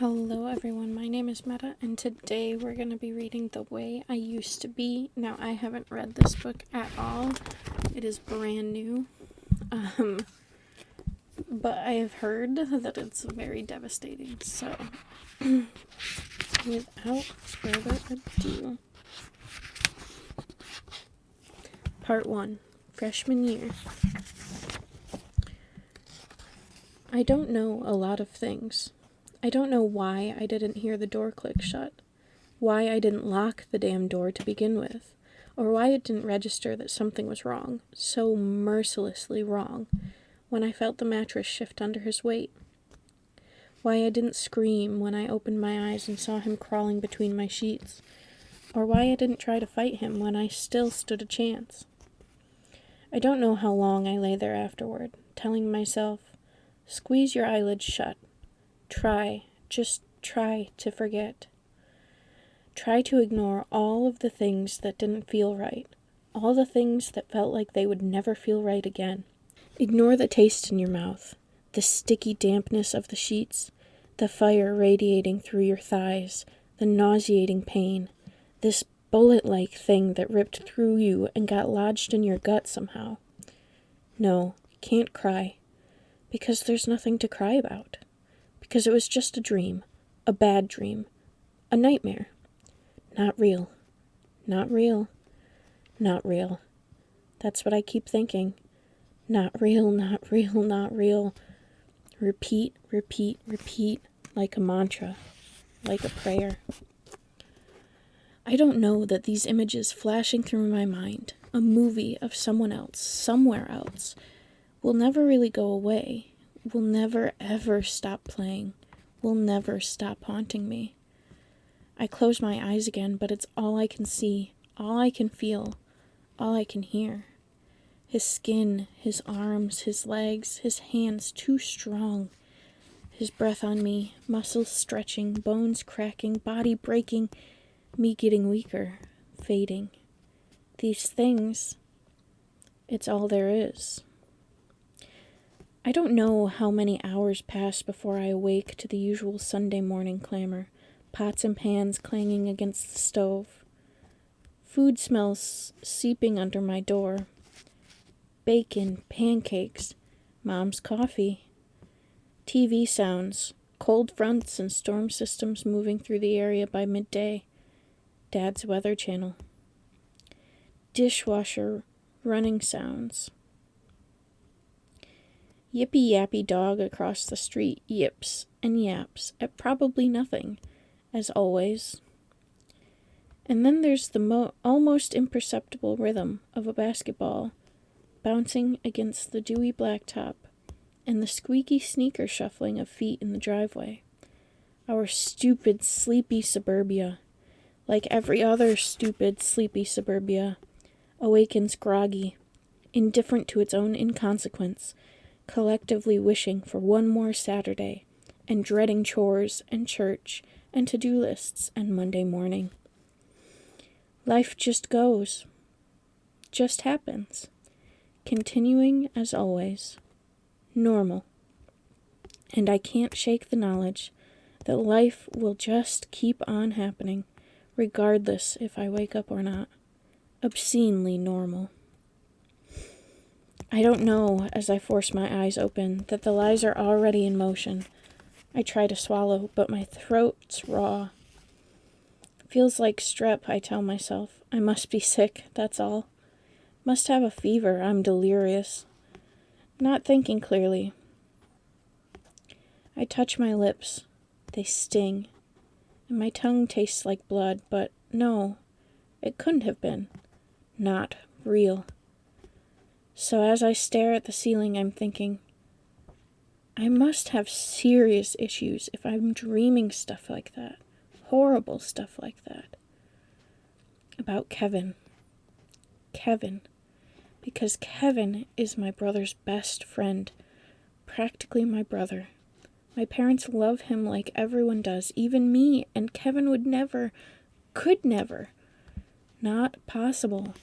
Hello everyone, my name is Meta, and today we're going to be reading The Way I Used to Be. Now, I haven't read this book at all. It is brand new. But I have heard that it's very devastating, so without further ado. Part 1, Freshman Year. I don't know a lot of things. I don't know why I didn't hear the door click shut, why I didn't lock the damn door to begin with, or why it didn't register that something was wrong, so mercilessly wrong, when I felt the mattress shift under his weight. Why I didn't scream when I opened my eyes and saw him crawling between my sheets, or why I didn't try to fight him when I still stood a chance. I don't know how long I lay there afterward, telling myself, squeeze your eyelids shut. Just try to forget. Try to ignore all of the things that didn't feel right, all the things that felt like they would never feel right again. Ignore the taste in your mouth, the sticky dampness of the sheets, the fire radiating through your thighs, the nauseating pain, this bullet-like thing that ripped through you and got lodged in your gut somehow. No, can't cry, because there's nothing to cry about. Because it was just a dream, a bad dream, a nightmare. Not real, not real, not real. That's what I keep thinking. Not real, not real, not real. Repeat, repeat, repeat, like a mantra, like a prayer. I don't know that these images flashing through my mind, a movie of someone else, somewhere else, will never really go away. Will never ever stop playing, will never stop haunting me. I close my eyes again, but it's all I can see, all I can feel, all I can hear. His skin, his arms, his legs, his hands too strong. His breath on me, muscles stretching, bones cracking, body breaking, me getting weaker, fading. These things, it's all there is. I don't know how many hours pass before I awake to the usual Sunday morning clamor, pots and pans clanging against the stove. Food smells seeping under my door. Bacon, pancakes, Mom's coffee. TV sounds, cold fronts and storm systems moving through the area by midday. Dad's Weather Channel. Dishwasher running sounds. Yippy-yappy dog across the street yips and yaps at probably nothing, as always. And then there's the almost imperceptible rhythm of a basketball bouncing against the dewy blacktop and the squeaky sneaker shuffling of feet in the driveway. Our stupid, sleepy suburbia, like every other stupid, sleepy suburbia, awakens groggy, indifferent to its own inconsequence, collectively wishing for one more Saturday, and dreading chores and church and to-do lists and Monday morning. Life just goes. Just happens. Continuing as always. Normal. And I can't shake the knowledge that life will just keep on happening, regardless if I wake up or not. Obscenely normal. I don't know, as I force my eyes open, that the lies are already in motion. I try to swallow, but my throat's raw. Feels like strep, I tell myself. I must be sick, that's all. Must have a fever, I'm delirious. Not thinking clearly. I touch my lips. They sting. And my tongue tastes like blood, but no, it couldn't have been. Not real. So as I stare at the ceiling, I'm thinking, I must have serious issues if I'm dreaming stuff like that. Horrible stuff like that. About Kevin. Kevin. Because Kevin is my brother's best friend. Practically my brother. My parents love him like everyone does, even me, and Kevin would never, could never. Not possible.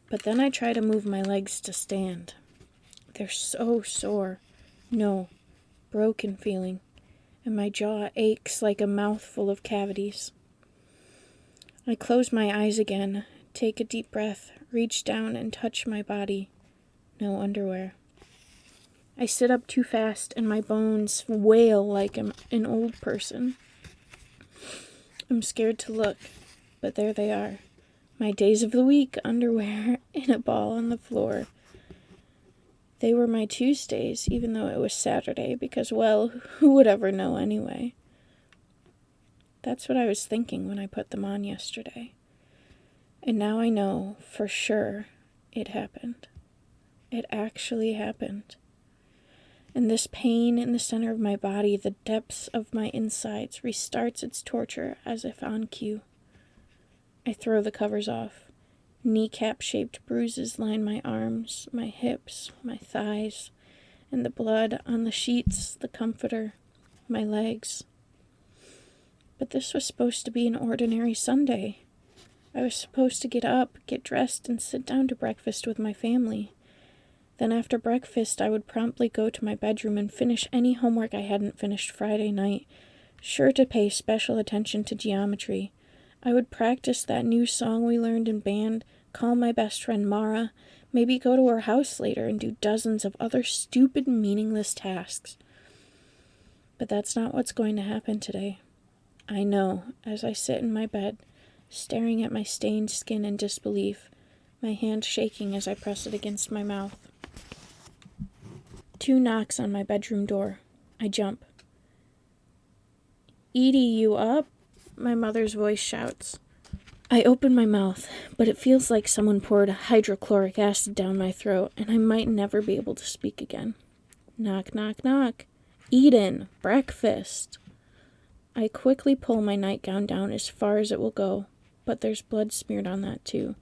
But then I try to move my legs to stand. They're so sore. No, broken feeling. and my jaw aches like a mouthful of cavities. I close my eyes again, take a deep breath, reach down and touch my body. No underwear. I sit up too fast and my bones wail like I'm an old person. I'm scared to look, but there they are. My days of the week underwear in a ball on the floor. They were my Tuesdays, even though it was Saturday, because, well, who would ever know anyway? That's what I was thinking when I put them on yesterday. And now I know for sure it happened. It actually happened. And this pain in the center of my body, the depths of my insides, restarts its torture as if on cue. I throw the covers off. Kneecap-shaped bruises line my arms, my hips, my thighs, and the blood on the sheets, the comforter, my legs. But this was supposed to be an ordinary Sunday. I was supposed to get up, get dressed, and sit down to breakfast with my family. Then after breakfast, I would promptly go to my bedroom and finish any homework I hadn't finished Friday night, sure to pay special attention to geometry. I would practice that new song we learned in band, call my best friend Mara, maybe go to her house later and do dozens of other stupid, meaningless tasks. But that's not what's going to happen today. I know, as I sit in my bed, staring at my stained skin in disbelief, my hand shaking as I press it against my mouth. 2 knocks on my bedroom door. I jump. "Edie, you up?" my mother's voice shouts. I open my mouth, but it feels like someone poured hydrochloric acid down my throat, and I might never be able to speak again. Knock, knock, knock. "Eden, breakfast." I quickly pull my nightgown down as far as it will go, but there's blood smeared on that too.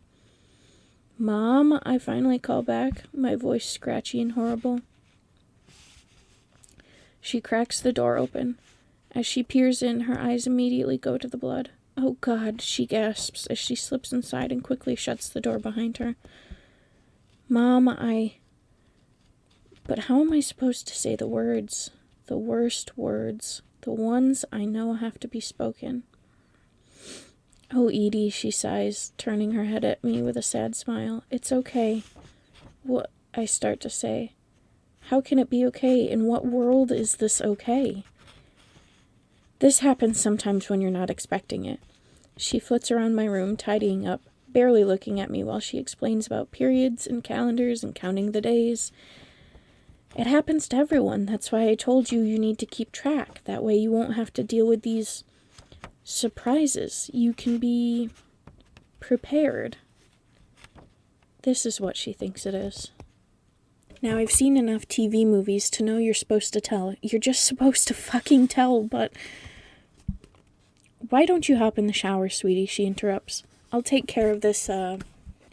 "Mom," I finally call back, my voice scratchy and horrible. She cracks the door open. As she peers in, her eyes immediately go to the blood. "Oh God," she gasps as she slips inside and quickly shuts the door behind her. "Mom, But how am I supposed to say the words? The worst words. The ones I know have to be spoken." "Oh, Edie," she sighs, turning her head at me with a sad smile. "It's okay." "What?" I start to say. How can it be okay? In what world is this okay? This happens sometimes when you're not expecting it. She flits around my room, tidying up, barely looking at me while she explains about periods and calendars and counting the days. It happens to everyone. That's why I told you need to keep track. That way you won't have to deal with these surprises. You can be prepared. This is what she thinks it is. Now, I've seen enough TV movies to know you're supposed to tell. You're just supposed to fucking tell, but... "Why don't you hop in the shower, sweetie?" she interrupts. "I'll take care of this,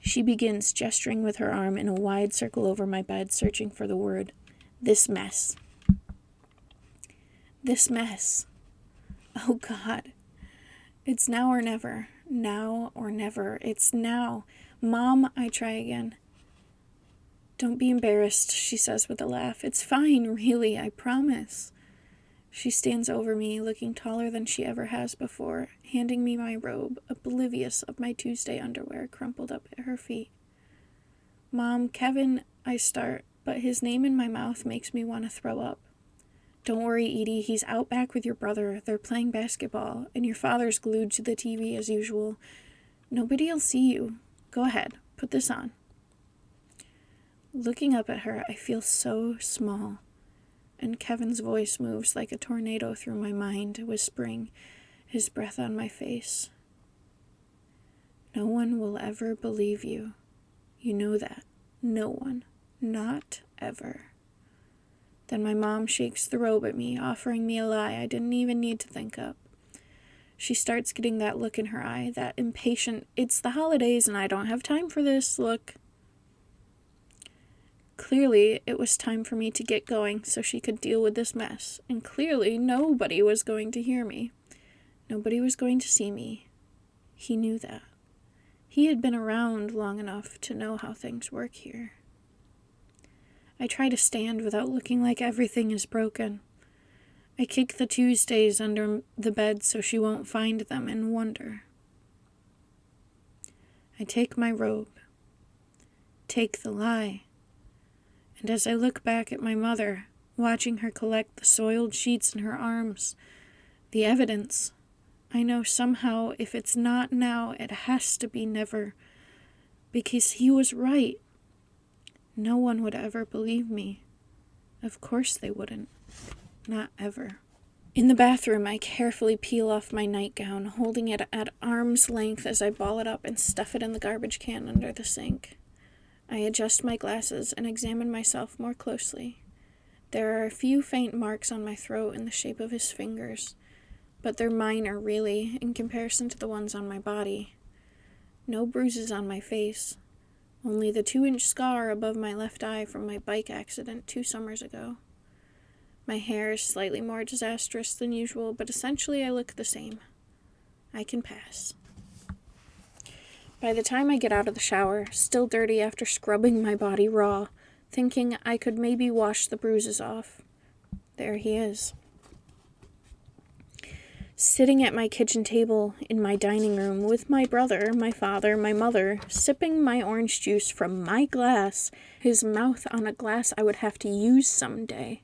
She begins, gesturing with her arm in a wide circle over my bed, searching for the word. "This mess. This mess. Oh, God. It's now or never. Now or never. It's now. Mom," I try again. "Don't be embarrassed," she says with a laugh. "It's fine, really, I promise." She stands over me, looking taller than she ever has before, handing me my robe, oblivious of my Tuesday underwear crumpled up at her feet. "Mom, Kevin," I start, but his name in my mouth makes me want to throw up. "Don't worry, Edie, he's out back with your brother. They're playing basketball, and your father's glued to the TV as usual. Nobody'll see you. Go ahead, put this on." Looking up at her, I feel so small, and Kevin's voice moves like a tornado through my mind, whispering, his breath on my face. "No one will ever believe you. You know that. No one. Not ever." Then my mom shakes the robe at me, offering me a lie I didn't even need to think up. She starts getting that look in her eye, that impatient, "it's the holidays and I don't have time for this" look. Clearly, it was time for me to get going so she could deal with this mess, and clearly nobody was going to hear me. Nobody was going to see me. He knew that. He had been around long enough to know how things work here. I try to stand without looking like everything is broken. I kick the Tuesdays under the bed so she won't find them and wonder. I take my robe, take the lie, and as I look back at my mother, watching her collect the soiled sheets in her arms, the evidence, I know somehow if it's not now, it has to be never, because he was right. No one would ever believe me. Of course they wouldn't. Not ever. In the bathroom, I carefully peel off my nightgown, holding it at arm's length as I ball it up and stuff it in the garbage can under the sink. I adjust my glasses and examine myself more closely. There are a few faint marks on my throat in the shape of his fingers, but they're minor, really, in comparison to the ones on my body. No bruises on my face, only the 2-inch scar above my left eye from my bike accident 2 summers ago. My hair is slightly more disastrous than usual, but essentially I look the same. I can pass. By the time I get out of the shower, still dirty after scrubbing my body raw, thinking I could maybe wash the bruises off, there he is. Sitting at my kitchen table in my dining room with my brother, my father, my mother, sipping my orange juice from my glass, his mouth on a glass I would have to use someday,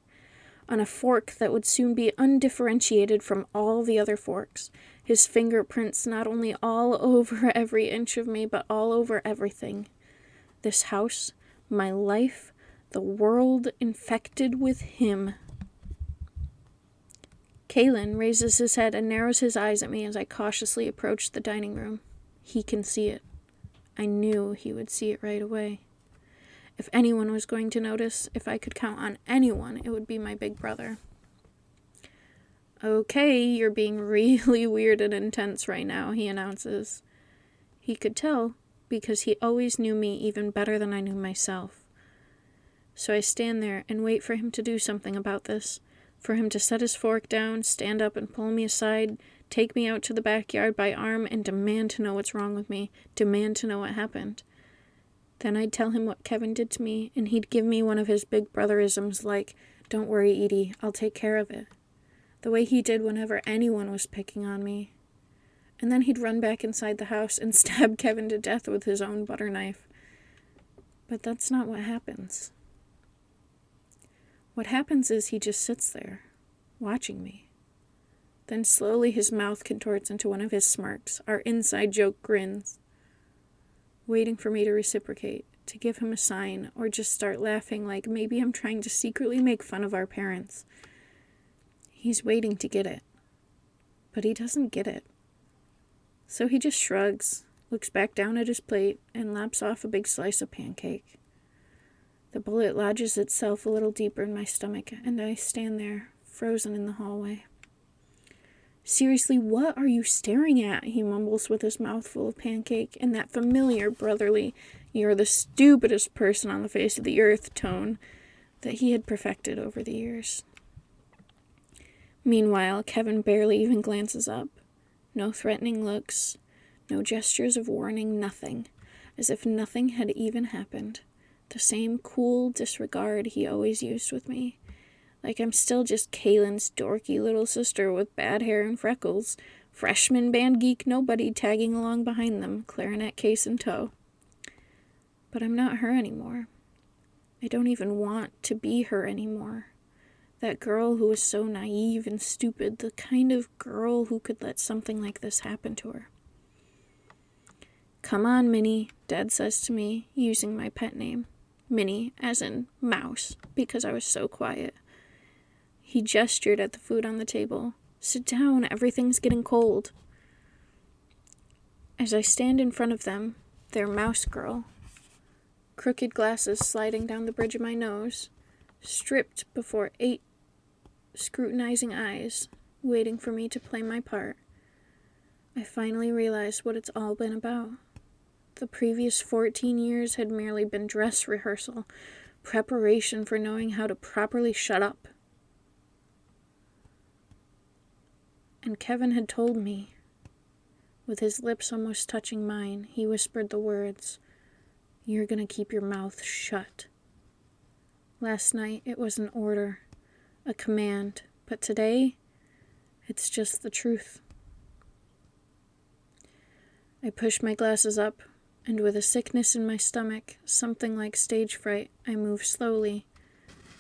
on a fork that would soon be undifferentiated from all the other forks, his fingerprints not only all over every inch of me, but all over everything. This house, my life, the world infected with him. Kalen raises his head and narrows his eyes at me as I cautiously approach the dining room. He can see it. I knew he would see it right away. If anyone was going to notice, if I could count on anyone, it would be my big brother. Okay, you're being really weird and intense right now, he announces. He could tell, because he always knew me even better than I knew myself. So I stand there and wait for him to do something about this, for him to set his fork down, stand up and pull me aside, take me out to the backyard by arm and demand to know what's wrong with me, demand to know what happened. Then I'd tell him what Kevin did to me, and he'd give me one of his big brotherisms like, "Don't worry, Edie, I'll take care of it." The way he did whenever anyone was picking on me. And then he'd run back inside the house and stab Kevin to death with his own butter knife. But that's not what happens. What happens is he just sits there, watching me. Then slowly his mouth contorts into one of his smirks, our inside joke grins, waiting for me to reciprocate, to give him a sign, or just start laughing like maybe I'm trying to secretly make fun of our parents. He's waiting to get it. But he doesn't get it. So he just shrugs, looks back down at his plate, and laps off a big slice of pancake. The bullet lodges itself a little deeper in my stomach, and I stand there, frozen in the hallway. "Seriously, what are you staring at?" he mumbles with his mouth full of pancake, in that familiar brotherly, "you're the stupidest person on the face of the earth" tone that he had perfected over the years. Meanwhile, Kevin barely even glances up. No threatening looks, no gestures of warning, nothing, as if nothing had even happened. The same cool disregard he always used with me. Like I'm still just Kaylin's dorky little sister with bad hair and freckles, freshman band geek nobody tagging along behind them, clarinet case in tow. But I'm not her anymore. I don't even want to be her anymore. That girl who was so naive and stupid, the kind of girl who could let something like this happen to her. "Come on, Minnie," Dad says to me, using my pet name. Minnie, as in mouse, because I was so quiet. He gestured at the food on the table. "Sit down, everything's getting cold." As I stand in front of them, their mouse girl, crooked glasses sliding down the bridge of my nose, stripped before 8 scrutinizing eyes, waiting for me to play my part, I finally realized what it's all been about. The previous 14 years had merely been dress rehearsal, preparation for knowing how to properly shut up. And Kevin had told me, with his lips almost touching mine, he whispered the words, "You're gonna keep your mouth shut." Last night it was an order, a command, But today, it's just the truth. I push my glasses up, and with a sickness in my stomach, something like stage fright, I move slowly,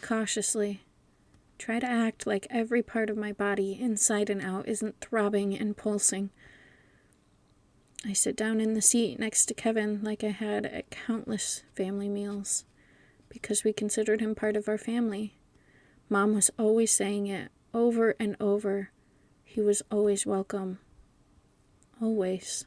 cautiously, try to act like every part of my body, inside and out, isn't throbbing and pulsing. I sit down in the seat next to Kevin like I had at countless family meals, because we considered him part of our family. Mom was always saying it, over and over. He was always welcome. Always.